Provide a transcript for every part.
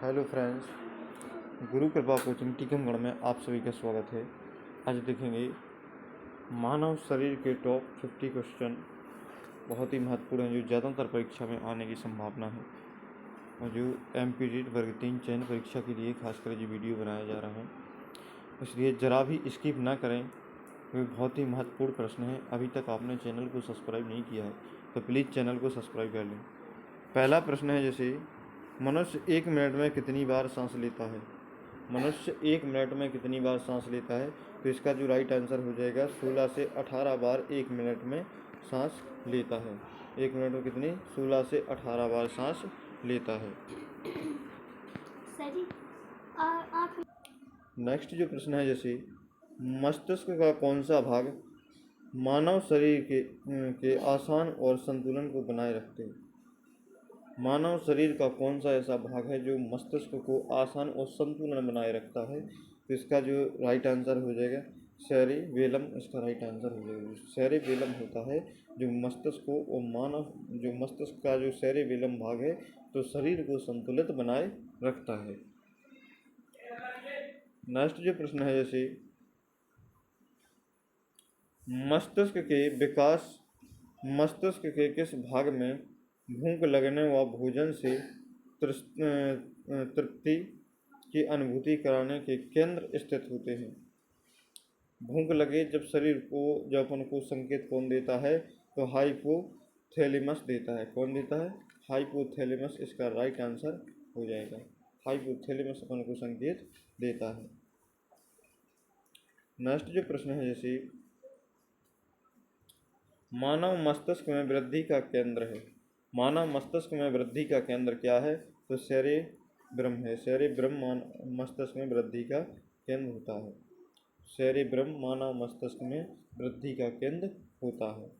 Hello friends, गुरु कृपा coaching Tikamgarh में आप सभी का स्वागत है। आज देखेंगे मानव शरीर के टॉप 50 क्वेश्चन, बहुत ही महत्वपूर्ण हैं जो ज़्यादातर परीक्षा में आने की संभावना है और जो एमपीटी वर्ग 3 चयन परीक्षा के लिए खासकर जो वीडियो बनाया जा रहा है, इसलिए ज़रा भी स्किप ना करें। वे बहुत ही महत्वपूर्ण प्रश्न हैं। अभी तक आपने चैनल को सब्सक्राइब नहीं किया है तो प्लीज़ चैनल को सब्सक्राइब कर लें। पहला प्रश्न है जैसे मनुष्य 1 मिनट में कितनी बार सांस लेता है। मनुष्य 1 मिनट में कितनी बार सांस लेता है, तो इसका जो राइट आंसर हो जाएगा 16 से 18 बार 1 मिनट में सांस लेता है। 1 मिनट में कितनी 16 से 18 बार सांस लेता है। नेक्स्ट जो प्रश्न है जैसे मस्तिष्क का कौन सा भाग मानव शरीर के आसान और संतुलन को बनाए रखते हैं। मानव शरीर का कौन सा ऐसा भाग है जो मस्तिष्क को आसान और संतुलन बनाए रखता है, तो इसका जो राइट आंसर हो जाएगा सेरिबेलम। इसका राइट आंसर हो जाएगा सेरिबेलम होता है जो मस्तिष्क को और जो मस्तिष्क का जो सेरिबेलम भाग है तो शरीर को संतुलित बनाए रखता है। नेक्स्ट जो प्रश्न है जैसे मस्तिष्क के विकास मस्तिष्क के किस भाग में भूख लगने व भोजन से तृप्ति की अनुभूति कराने के केंद्र स्थित होते हैं। भूख लगे जब अपन को संकेत कौन देता है, तो हाइपोथैलेमस देता है। कौन देता है? हाइपोथैलेमस। इसका राइट आंसर हो जाएगा हाइपोथैलेमस अपन को संकेत देता है। नेक्स्ट जो प्रश्न है जैसे मानव मस्तिष्क में वृद्धि का केंद्र है। मानव मस्तिष्क में वृद्धि का केंद्र क्या है, तो सेरेब्रम है। सेरेब्रम मस्तिष्क में वृद्धि का केंद्र होता है। सेरेब्रम मानव मस्तिष्क में वृद्धि का केंद्र होता है।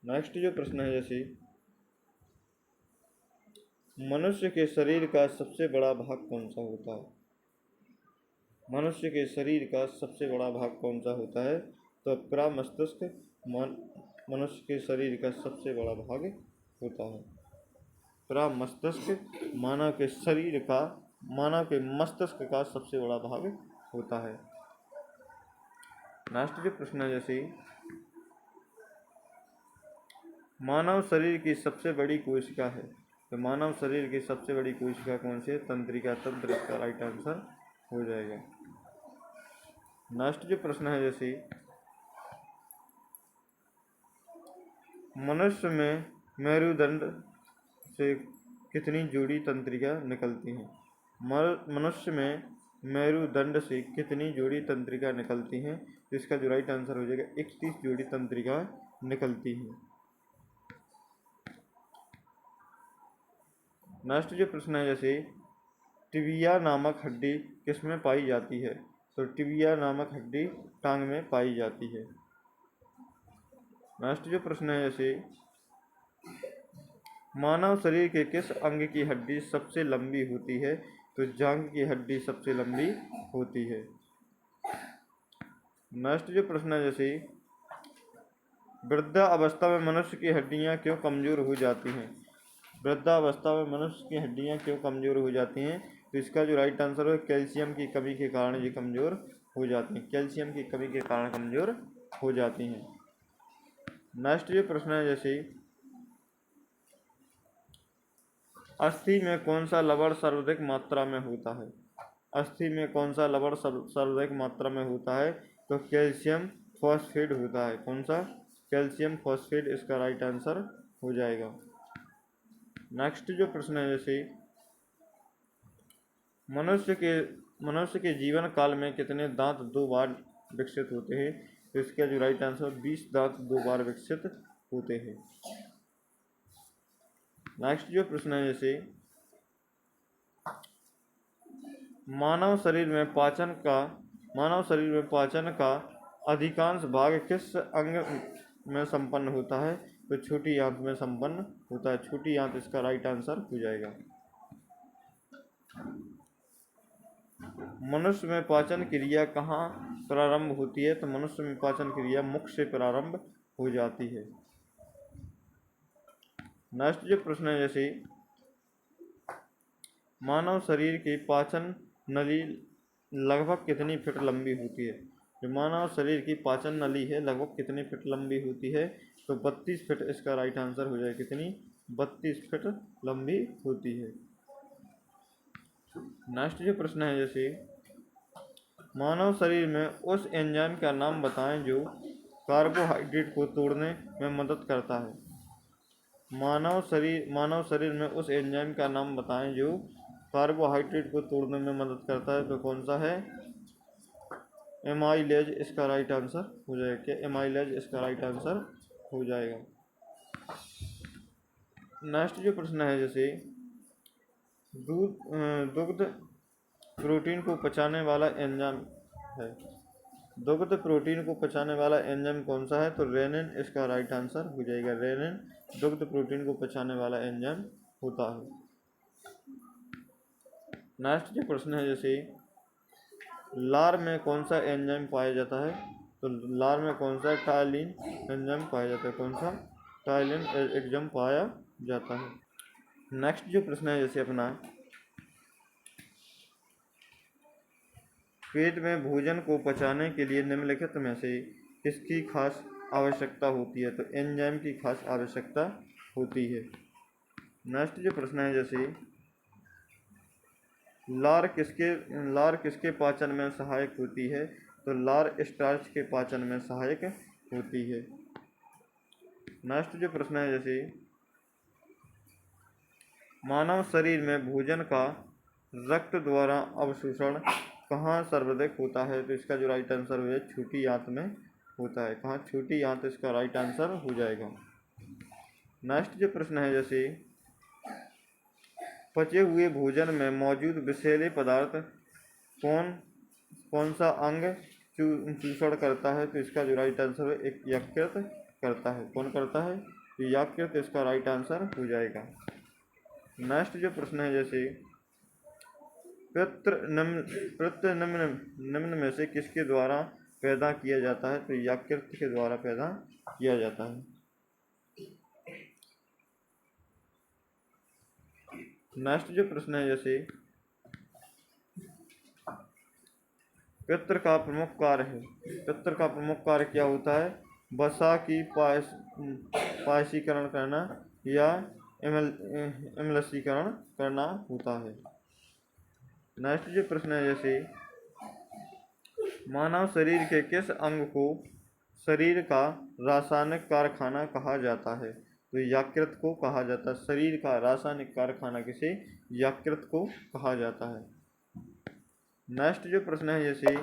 नेक्स्ट जो प्रश्न है जैसे मनुष्य के शरीर का सबसे बड़ा भाग कौन सा होता है। मनुष्य के शरीर का सबसे बड़ा भाग कौन सा होता है, तो प्रमस्तिष्क मनुष्य के शरीर का सबसे बड़ा भाग होता है। प्रमस्तिष्क मानव के मस्तिष्क का सबसे बड़ा भाग होता है। नेक्स्ट जो प्रश्न है जैसे मानव शरीर की सबसे बड़ी कोशिका है, तो मानव शरीर की सबसे बड़ी कोशिका कौन सी है, तंत्रिका तंत्र। इसका राइट आंसर हो जाएगा। नेक्स्ट जो प्रश्न है जैसे मनुष्य में मेरुदंड से कितनी जोड़ी तंत्रिका निकलती हैं। मनुष्य में मेरुदंड से कितनी जोड़ी तंत्रिका निकलती हैं, तो इसका जो राइट आंसर हो जाएगा 31 जोड़ी तंत्रिका निकलती हैं। नेक्स्ट जो प्रश्न है जैसे टिबिया नामक हड्डी किसमें पाई जाती है, तो टिबिया नामक हड्डी टांग में पाई जाती है। नेक्स्ट जो प्रश्न है जैसे मानव शरीर के किस अंग की हड्डी सबसे लंबी होती है, तो जांघ की हड्डी सबसे लंबी होती है। नेक्स्ट जो प्रश्न है जैसे वृद्धावस्था में मनुष्य की हड्डियां क्यों कमजोर हो जाती हैं। वृद्धावस्था में मनुष्य की हड्डियां क्यों कमजोर हो जाती हैं, तो इसका जो राइट आंसर है कैल्शियम की कमी के कारण ये कमजोर हो जाती हैं। कैल्शियम की कमी के कारण कमजोर हो जाती हैं। नेक्स्ट जो प्रश्न है जैसे अस्थि में कौन सा लवण सर्वाधिक मात्रा में होता है। अस्थि में कौन सा लवण सर्वाधिक मात्रा में होता है, तो कैल्शियम फॉस्फेट होता है। कौन सा? Calcium phosphate. इसका राइट आंसर हो जाएगा। नेक्स्ट जो प्रश्न है जैसे मनुष्य के जीवन काल में कितने दांत 2 बार विकसित होते हैं, तो इसका जो राइट आंसर 20 दांत 2 बार विकसित होते हैं। नेक्स्ट जो प्रश्न है जैसे मानव शरीर में पाचन का अधिकांश भाग किस अंग में संपन्न होता है, तो छोटी आंत में संपन्न होता है। छोटी आंत। इसका राइट आंसर हो जाएगा। मनुष्य में पाचन क्रिया कहाँ प्रारंभ होती है, तो मनुष्य में पाचन क्रिया मुख से प्रारंभ हो जाती है। नेक्स्ट जो प्रश्न है जैसे मानव शरीर की पाचन नली लगभग कितनी फीट लंबी होती है? जो मानव शरीर की पाचन नली है लगभग कितनी फीट लंबी होती है? तो 32 फीट इसका राइट आंसर हो जाएगा। कितनी? 32 फीट लंबी होती है। नेक्स्ट जो प्रश्न है, जैसे मानव शरीर में उस एंजाइम का नाम बताएं जो कार्बोहाइड्रेट को तोड़ने में मदद करता है। मानव शरीर में उस एंजाइम का नाम बताएं जो कार्बोहाइड्रेट को तोड़ने में मदद करता है। तो कौन सा है? एमाइलेज इसका राइट आंसर हो जाएगा। क्या एमाइलेज इसका राइट आंसर हो जाएगा। नेक्स्ट जो प्रश्न है, जैसे दुग्ध प्रोटीन को पचाने वाला एंजाइम है। दुग्ध प्रोटीन को पचाने वाला एंजाइम कौन सा है? तो रेनिन इसका राइट आंसर हो जाएगा। रेनिन दुग्ध प्रोटीन को पचाने वाला एंजाइम होता है। नेक्स्ट जो प्रश्न है, जैसे लार में कौन सा एंजाइम पाया जाता है? तो लार में कौन सा टायलिन एंजाइम पाया जाता है? कौन सा? टायलिन एंजाइम पाया जाता है। नेक्स्ट जो प्रश्न है, जैसे अपना पेट में भोजन को पचाने के लिए निम्नलिखित में से किसकी खास आवश्यकता होती है? तो एंजाइम की खास आवश्यकता होती है। नेक्स्ट जो प्रश्न है, जैसे लार किसके पाचन में सहायक होती है? तो लार स्टार्च के पाचन में सहायक होती है। नेक्स्ट जो प्रश्न है, जैसे मानव शरीर में भोजन का रक्त द्वारा अवशोषण कहाँ सर्वाधिक होता है? तो इसका जो राइट आंसर हो जाएगा छोटी आंत में होता है। कहाँ? छोटी आंत इसका राइट आंसर हो जाएगा। नेक्स्ट जो प्रश्न है, जैसे पचे हुए भोजन में मौजूद विषैले पदार्थ कौन सा अंग चूषण करता है? तो इसका जो राइट आंसर है एक यकृत करता है। कौन करता है? तो यकृत इसका राइट आंसर हो जाएगा। नेक्स्ट जो प्रश्न है, जैसे प्रत्यय निम्न में से किसके द्वारा पैदा किया जाता है? तो यकृत के द्वारा पैदा किया जाता है। नेक्स्ट जो प्रश्न है, जैसे पित्र का प्रमुख कार्य है। पित्र का प्रमुख कार्य क्या होता है? वसा की पायसीकरण करना या एमलसीकरण करना होता है। नेक्स्ट जो प्रश्न है, जैसे मानव शरीर के किस अंग को शरीर का रासायनिक कारखाना कहा जाता है? तो यकृत को कहा जाता है। शरीर का रासायनिक कारखाना किसे? यकृत को कहा जाता है। नेक्स्ट जो प्रश्न है, जैसे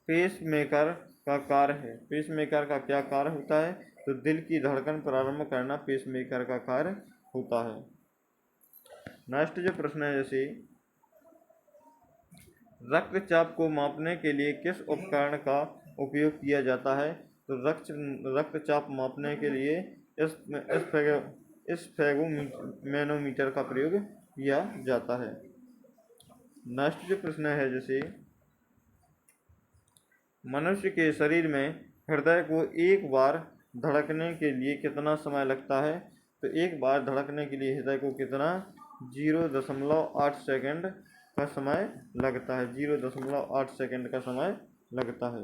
पेस मेकर का कार्य है। पेस मेकर का क्या कार्य होता है? तो दिल की धड़कन प्रारंभ करना पेस मेकर का कार्य होता है। नेक्स्ट जो प्रश्न है, जैसे रक्तचाप को मापने के लिए किस उपकरण का उपयोग किया जाता है? तो रक्तचाप मापने के लिए स्फेगोमेनोमीटर का प्रयोग किया जाता है। नेक्स्ट जो प्रश्न है, जैसे मनुष्य के शरीर में हृदय को एक बार धड़कने के लिए कितना समय लगता है? तो एक बार धड़कने के लिए हृदय को कितना? 0.8 सेकंड का समय लगता है। 0.8 सेकंड का समय लगता है।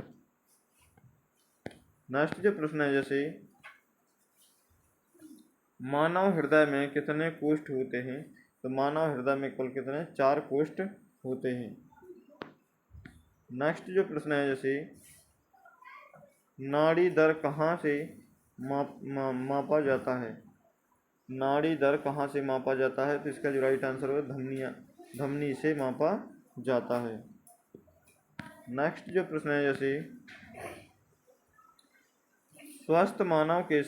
नेक्स्ट जो प्रश्न है, जैसे मानव हृदय में कितने कोष्ठ होते हैं? तो मानव हृदय में कुल कितने? 4 कोष्ठ होते हैं। नेक्स्ट जो प्रश्न है, जैसे नाड़ी दर कहाँ से मापा जाता है? नाड़ी दर कहाँ से मापा जाता है? तो इसका जो राइट आंसर है धमनी से मापा जाता है। नेक्स्ट जो प्रश्न है, जैसे स्वस्थ मानव के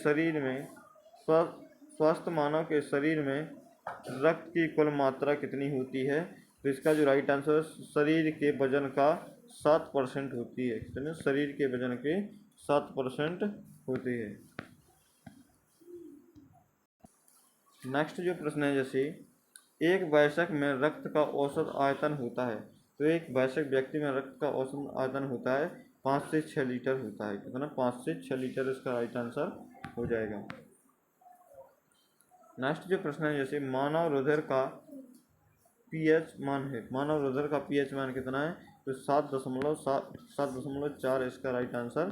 शरीर में रक्त की कुल मात्रा कितनी होती है? तो इसका जो राइट आंसर शरीर के वजन का 7% होती है। कितने? शरीर के वजन के 7% होती है। नेक्स्ट जो प्रश्न है, जैसे एक वयस्क में रक्त का औसत आयतन होता है। तो एक वयस्क व्यक्ति में रक्त का औसत आयतन होता है 5 से 6 लीटर होता है। कितना? 5 से 6 लीटर इसका राइट आंसर हो जाएगा। नेक्स्ट जो प्रश्न है जैसे मानव हृदय का पीएच मान है, मानव हृदय का पीएच मान कितना है? तो 7.4 इसका राइट आंसर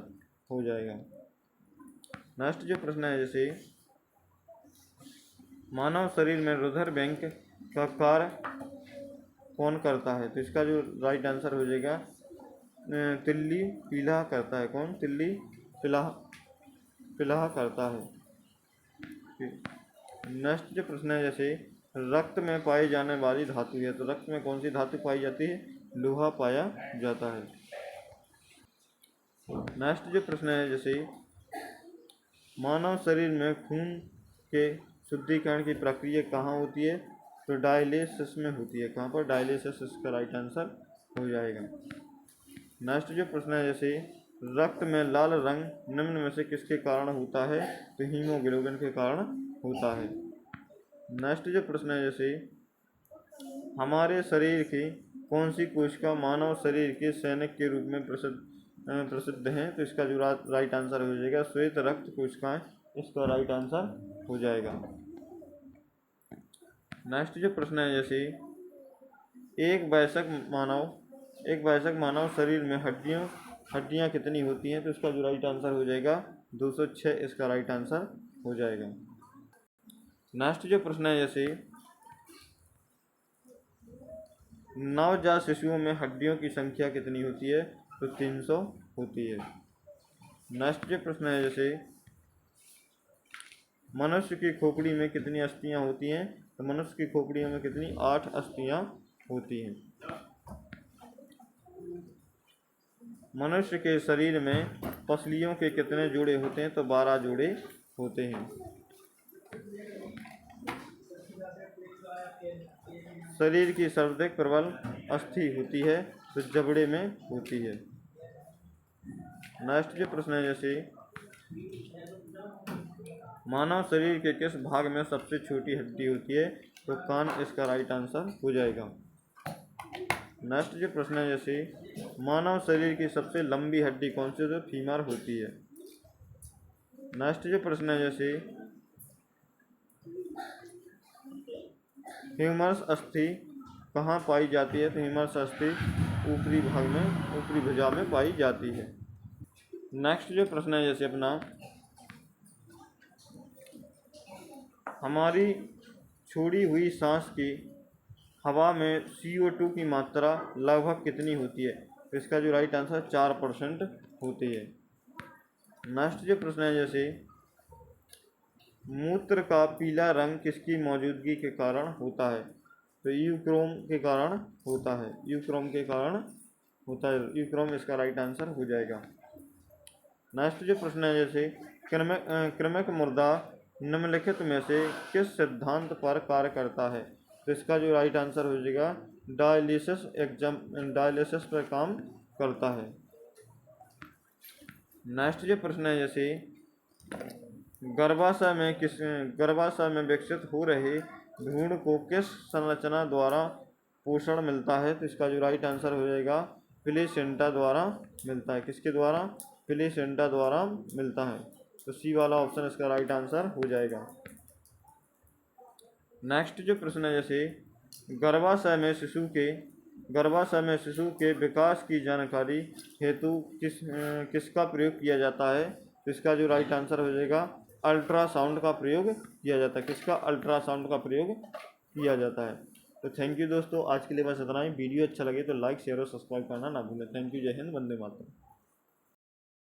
हो जाएगा। नेक्स्ट जो प्रश्न है जैसे मानव शरीर में हृदय बैंक का कार्य कौन करता है? तो इसका जो राइट आंसर हो जाएगा तिल्ली पीला करता है। कौन? तिल्ली पिलाह करता है। नेक्स्ट जो प्रश्न है जैसे रक्त में पाई जाने वाली धातु है, तो रक्त में कौन सी धातु पाई जाती है? लोहा पाया जाता है। नेक्स्ट जो प्रश्न है जैसे मानव शरीर में खून के शुद्धिकरण की प्रक्रिया कहाँ होती है? तो डायलिसिस में होती है। कहाँ पर? डायलिसिस इसका राइट आंसर हो जाएगा। नेक्स्ट जो प्रश्न है जैसे रक्त में लाल रंग निम्न में से किसके कारण होता है? तो हीमोग्लोबिन के कारण होता है। नेक्स्ट जो प्रश्न है जैसे हमारे शरीर की कौन सी कोशिका मानव शरीर के सैनिक के रूप में प्रसिद्ध हैं? तो इसका जो राइट आंसर हो जाएगा श्वेत रक्त कोशिकाएं, इसका राइट आंसर हो जाएगा। नेक्स्ट जो प्रश्न है जैसे एक वयस्क मानव शरीर में हड्डियां कितनी होती हैं? तो इसका जो राइट आंसर हो जाएगा 206 इसका राइट आंसर हो जाएगा। नेक्स्ट जो प्रश्न है जैसे नवजात शिशुओं में हड्डियों की संख्या कितनी होती है? तो 300 होती है। नेक्स्ट जो प्रश्न है जैसे मनुष्य की खोपड़ी में कितनी अस्थियां होती हैं? तो मनुष्य की खोपड़ी में कितनी? 8 अस्थियां होती हैं। मनुष्य के शरीर में पसलियों के कितने जोड़े होते हैं? तो 12 जोड़े होते हैं। शरीर की सर्वाधिक प्रबल अस्थि होती है तो जबड़े में होती है। नेक्स्ट जो प्रश्न है जैसे मानव शरीर के किस भाग में सबसे छोटी हड्डी होती है? तो कान, इसका राइट आंसर हो जाएगा। नेक्स्ट जो प्रश्न है जैसे मानव शरीर की सबसे लंबी हड्डी कौन सी? तो फीमर होती है। नेक्स्ट जो प्रश्न है जैसे ह्यूमरस अस्थि कहाँ पाई जाती है? तो ह्यूमरस अस्थि ऊपरी भुजा में पाई जाती है। नेक्स्ट जो प्रश्न है जैसे अपना हमारी छोड़ी हुई सांस की हवा में CO2 की मात्रा लगभग कितनी होती है? तो इसका जो राइट आंसर 4% होती है। नेक्स्ट जो प्रश्न है जैसे मूत्र का पीला रंग किसकी मौजूदगी के कारण होता है? तो यूक्रोम के कारण होता है। यूक्रोम इसका राइट आंसर हो जाएगा। नेक्स्ट जो प्रश्न है जैसे कृमिक मुर्दा निम्नलिखित में से किस सिद्धांत पर कार्य करता है? तो इसका जो राइट आंसर हो जाएगा डायलिसिस पर काम करता है। नेक्स्ट जो प्रश्न है जैसे गर्भाशय में विकसित हो रहे भ्रूण को किस संरचना द्वारा पोषण मिलता है? तो इसका जो राइट आंसर हो जाएगा प्लेसेंटा द्वारा मिलता है। किसके द्वारा? प्लेसेंटा द्वारा मिलता है। तो सी वाला ऑप्शन इसका राइट आंसर हो जाएगा। नेक्स्ट जो प्रश्न है जैसे गर्भाशय में शिशु के विकास की जानकारी हेतु किसका प्रयोग किया जाता है? तो इसका जो राइट आंसर हो जाएगा अल्ट्रासाउंड का प्रयोग किया जाता है। किसका? अल्ट्रासाउंड का प्रयोग किया जाता है। तो थैंक यू दोस्तों, आज के लिए बस इतना ही। वीडियो अच्छा लगे तो लाइक, शेयर और सब्सक्राइब करना ना भूलें। Thank you. जय हिंद, वंदे मातरम।